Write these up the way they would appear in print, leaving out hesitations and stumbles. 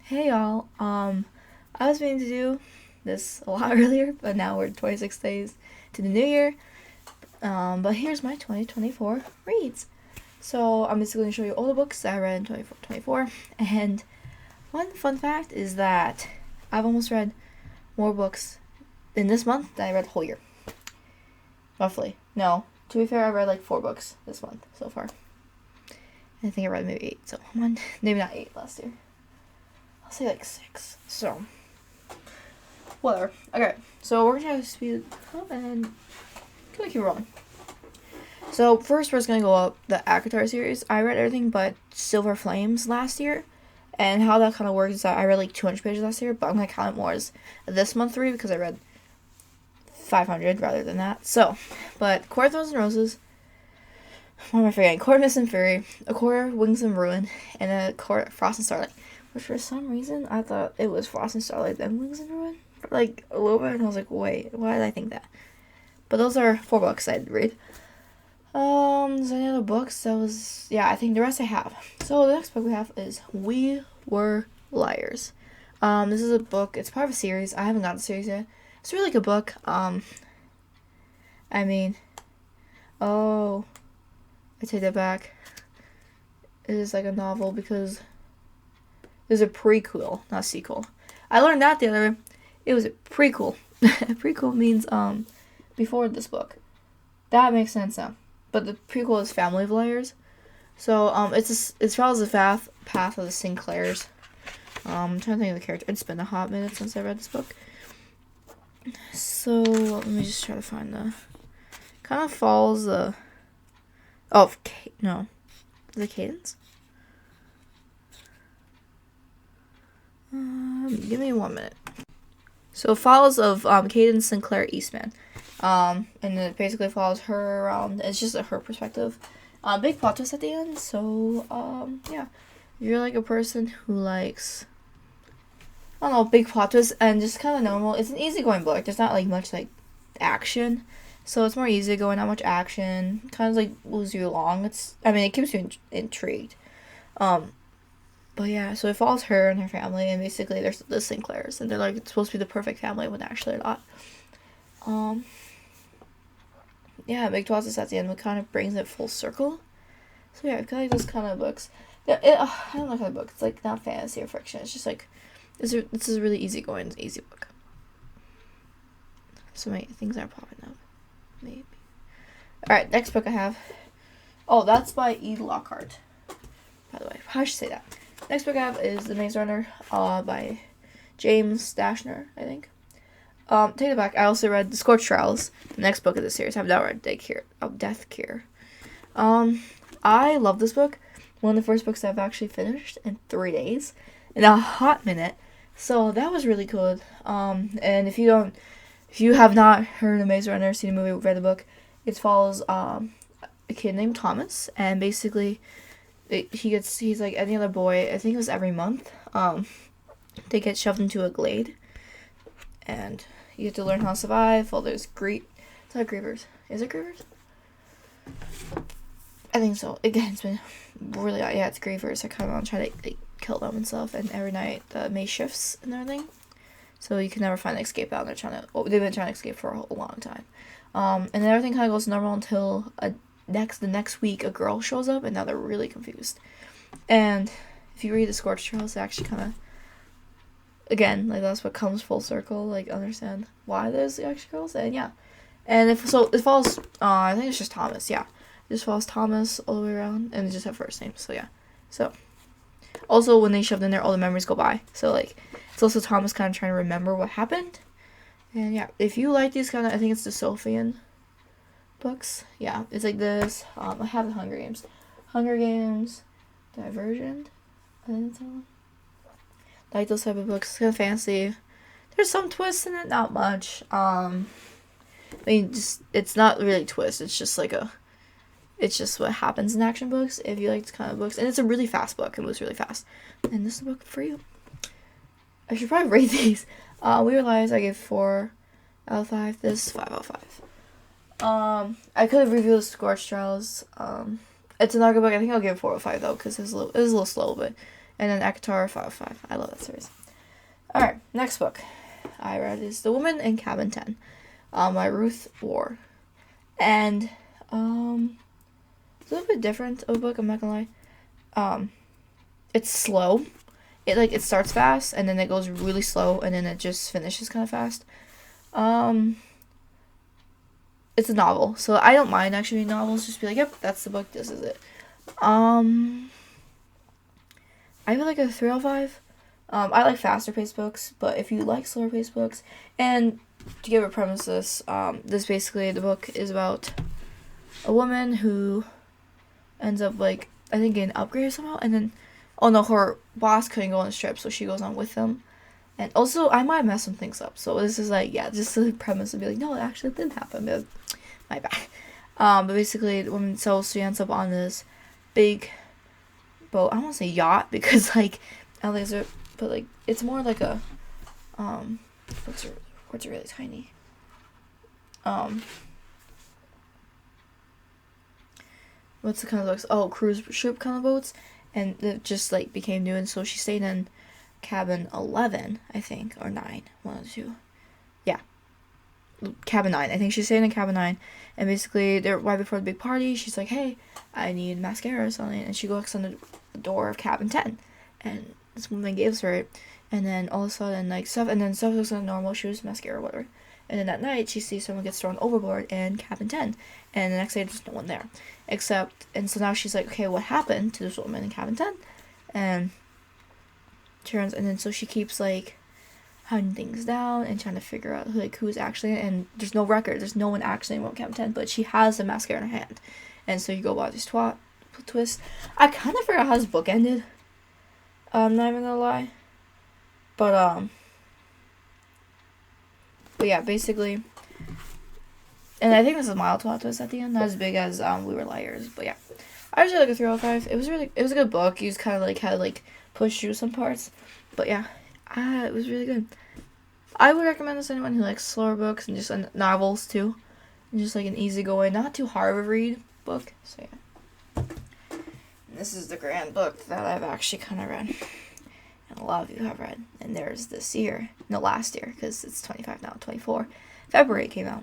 Hey y'all. I was meaning to do this a lot earlier, but now we're 26 days to the new year. But here's my 2024 reads. So I'm basically going to show you all the books that I read in 2024. And one fun fact is that I've almost read more books in this month than I read the whole year. Roughly. No, to be fair, I read like 4 books this month so far. I think I read maybe 8, so maybe not 8 last year. I'll say like 6. So, whatever. Okay, so we're gonna speed up and gonna keep rolling. So first, we're just gonna go up the ACOTAR series. I read everything but Silver Flames last year, and how that kind of works is that I read like 200 pages last year, but I'm gonna count it more as this month read because I read 500 rather than that. So, but Court of Thorns and Roses. What am I forgetting? Court of Mist and Fury, A Court of Wings and Ruin, and A Court of Frost and Starlight. Which for some reason I thought it was Frost and Starlight then Wings and Ruin for like a little bit, and I was like, wait, why did I think that? But those are 4 books I'd read. Is there any other books? That was I think the rest I have. So the next book we have is We Were Liars. This is a book. It's part of a series. I haven't got the series yet. It's a really good book. I mean, oh, I take that back. It is like a novel because there's a prequel, not a sequel. I learned that the other way. It was a prequel. Prequel means before this book. That makes sense now. But the prequel is Family of Liars. So it follows the path of the Sinclairs. I'm trying to think of the character. It's been a hot minute since I read this book. So let me just try to find the kind of follows the the cadence. Give me 1 minute. So it follows of Cadence Sinclair Eastman. And it basically follows her around. It's just her perspective. Big plot twist at the end. So, yeah. If you're like a person who likes, I don't know, big plot twists and just kind of normal. It's an easygoing book. There's not like much like action. So it's more easygoing, not much action. Kind of like moves you along. It keeps you intrigued. But yeah, so it follows her and her family, and basically there's the Sinclairs, and they're like it's supposed to be the perfect family when actually they're not. Yeah, big twist at the end, what kind of brings it full circle. So yeah, I feel like those kind of books. Yeah, I don't know kind of book. It's like not fantasy or fiction. It's just like this is a really easy book. So many things are popping up. Maybe. All right, next book I have. Oh, that's by E. Lockhart. By the way, I should say that. Next book I have is The Maze Runner, by James Dashner, I think. Take it back. I also read The Scorched Trials, the next book of the series. I've now read Death Cure. I love this book. One of the first books I've actually finished in 3 days, in a hot minute. So that was really good. And if you have not heard of Maze Runner, seen the movie, read the book, it follows a kid named Thomas, and basically he's like any other boy. I think it was every month. They get shoved into a glade, and you have to learn how to survive. Well, there's it's not grievers. Is it grievers? I think so. Again, it's been really it's grievers. I kind of want to try to like, kill them and stuff. And every night the maze shifts and everything, so you can never find an escape out. And they've been trying to escape for a long time. And then everything kind of goes normal until the next week a girl shows up, and now they're really confused. And if you read The Scorched Trials, it actually kind of, again, like that's what comes full circle, like understand why there's the extra girls. And yeah, and it follows I think it's just Thomas. Yeah, it just follows Thomas all the way around, and they just have first names. So yeah, so also when they shoved in there, all the memories go by. So like it's also Thomas kind of trying to remember what happened. And yeah, if you like these kind of, I think it's the Sophian books. Yeah, it's like this. I have the Hunger Games, Divergent. I think that's one. Like those type of books. It's kind of fancy. There's some twists in it, not much. It's not really twist. It's just it's just what happens in action books. If you like this kind of books, and it's a really fast book. It moves really fast, and this is a book for you. I should probably rate these. We Were Liars, I gave 4 out of 5. This 5 out of 5. I could have reviewed The Scorched Trials. It's an good book. I think I'll give it 4 out of 5 though, because it was a little slow, but And then ACOTAR 505. I love that series. Alright, next book I read is The Woman in Cabin 10 by Ruth Orr. And it's a little bit different of a book, I'm not gonna lie. It's slow. It starts fast and then it goes really slow and then it just finishes kind of fast. It's a novel, so I don't mind actually reading novels. Just be like, yep, that's the book. This is it. I feel like a 3 out of 5. I like faster paced books, but if you like slower paced books, and to give a premise, this basically the book is about a woman who ends up like I think getting upgraded somehow, and then oh no, her boss couldn't go on the trip, so she goes on with them. And also, I might mess some things up, so this is like just the premise would be like, no, it actually didn't happen. But my bad. But basically, the woman she ends up on this big boat. I don't want to say yacht because like LA's are, but like it's more like a what's are really tiny. What's the kind of boats? Oh, cruise ship kind of boats, and it just like became new, and so she stayed in cabin 11, I think, or 9, one of the two. Yeah, cabin 9. I think she's staying in cabin 9, and basically they're right before the big party. She's like, "Hey, I need mascara or something," and she goes on the door of cabin 10, and this woman gives her it, and then all of a sudden stuff looks like normal. She was mascara or whatever. And then that night, she sees someone gets thrown overboard in cabin 10. And the next day, there's no one there. And so now she's like, okay, what happened to this woman in cabin 10? And then so she keeps, like, hunting things down and trying to figure out, like, who's actually, and there's no record. There's no one actually in cabin 10, but she has the mascara in her hand. And so you go about these twists. I kind of forgot how this book ended. I'm not even gonna lie. But yeah, basically, and I think this is a mild plot twist at the end, not as big as We Were Liars, but yeah, I actually like a 3 out of 5. It was a good book. You just kind of like had to like push through some parts, but yeah, it was really good. I would recommend this to anyone who likes slower books and just novels too, and just like an easygoing, not too hard of a read book. So yeah, and this is the grand book that I've actually kind of read. And a lot of you have read. And there's last year, because it's 25 now, 24. February it came out.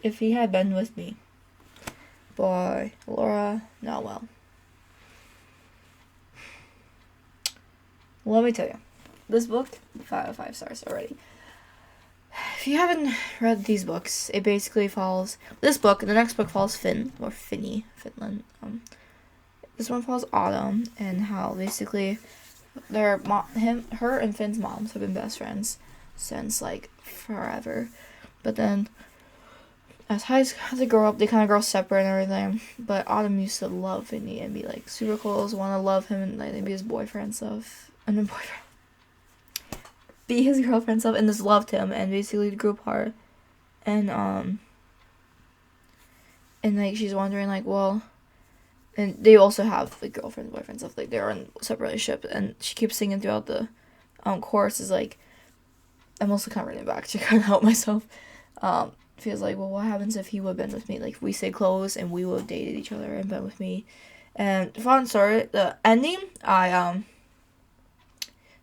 If He Had Been With Me by Laura Nowell. Let me tell you, this book, 5 out of 5 stars already. If you haven't read these books, it basically follows this book, and the next book follows Finland. This one follows Autumn and how basically her and Finn's moms have been best friends since like forever. But then as they grow up, they kind of grow separate and everything. But Autumn used to love Finny and be like super close, want to love him and like be his boyfriend and stuff. And then be his girlfriend and stuff, and just loved him, and basically grew apart. And like she's wondering like, well. And they also have like girlfriends, boyfriends, stuff like they're in a separate relationship, and she keeps singing throughout the chorus is like, I'm also kind of running back to kind of help myself. Feels like, well, what happens if he would have been with me? Like we stayed close and we would have dated each other and been with me. And fun story, the ending I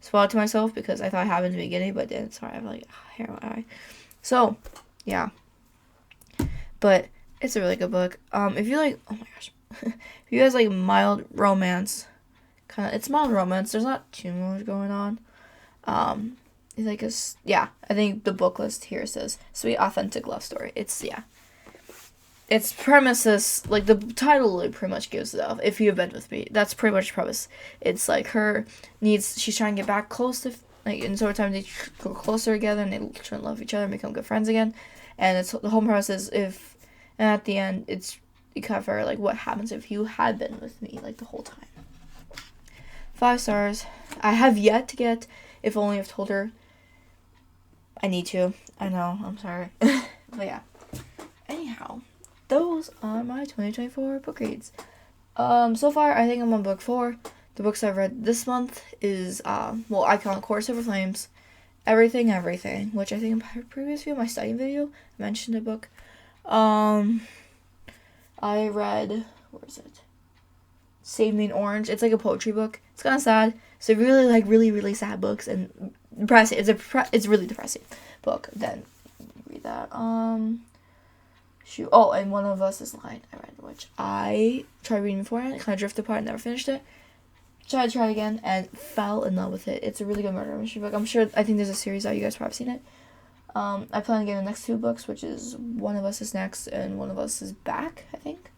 spoiled to myself because I thought it happened in the beginning, but then sorry, I have like hair on my eye. So yeah, but it's a really good book. If you like, oh my gosh. If you guys like mild romance, it's mild romance. There's not too much going on. It's like I think the book list here says sweet authentic love story. It's premises like the title like, pretty much gives it up. If You've Been With Me, that's pretty much the premise. It's like she's trying to get back close to like in sort of time they go closer together and they try to love each other and become good friends again. And it's the whole process is and at the end it's. You cover like what happens if you had been with me like the whole time. 5 stars. I have yet to get If Only I've Told Her. I need to. I know. I'm sorry. But yeah. Anyhow, those are my 2024 book reads. So far I think I'm on book 4. The books I've read this month is Icon Course Over Flames, Everything, which I think in my previous video, my studying video, I mentioned a book. I read, where is it? Save Me in Orange. It's like a poetry book. It's kind of sad. So really like really sad books and depressing. It's really depressing book. Then read that. Shoot. Oh, and One of Us is Lying. I read, which I tried reading before and it kind of drifted apart. Never finished it. Tried to try it again and fell in love with it. It's a really good murder mystery book. I think there's a series out. You guys probably seen it. I plan on getting the next 2 books, which is One of Us is Next and One of Us is Back, I think.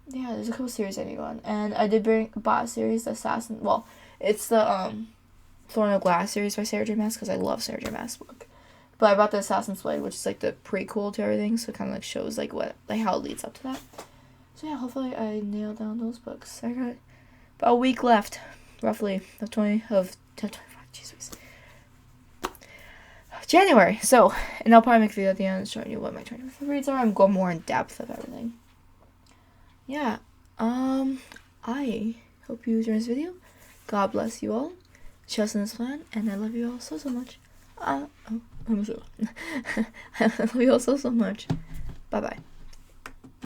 Yeah, there's a couple series I need to go on. And I did buy a series, the Assassin. Well, it's the Thorn of Glass series by Sarah J. Maas because I love Sarah J. Maas' book. But I bought the Assassin's Blade, which is like the prequel to everything, so it kind of like shows like how it leads up to that. So yeah, hopefully I nail down those books. I got about a week left, roughly, of 25. Jesus. January. So, and I'll probably make a video at the end showing you what my 25 reads are. I'm going more in depth of everything. Yeah. I hope you enjoyed this video. God bless you all. Trust in this plan, and I love you all so much. I love you all so much. Bye bye.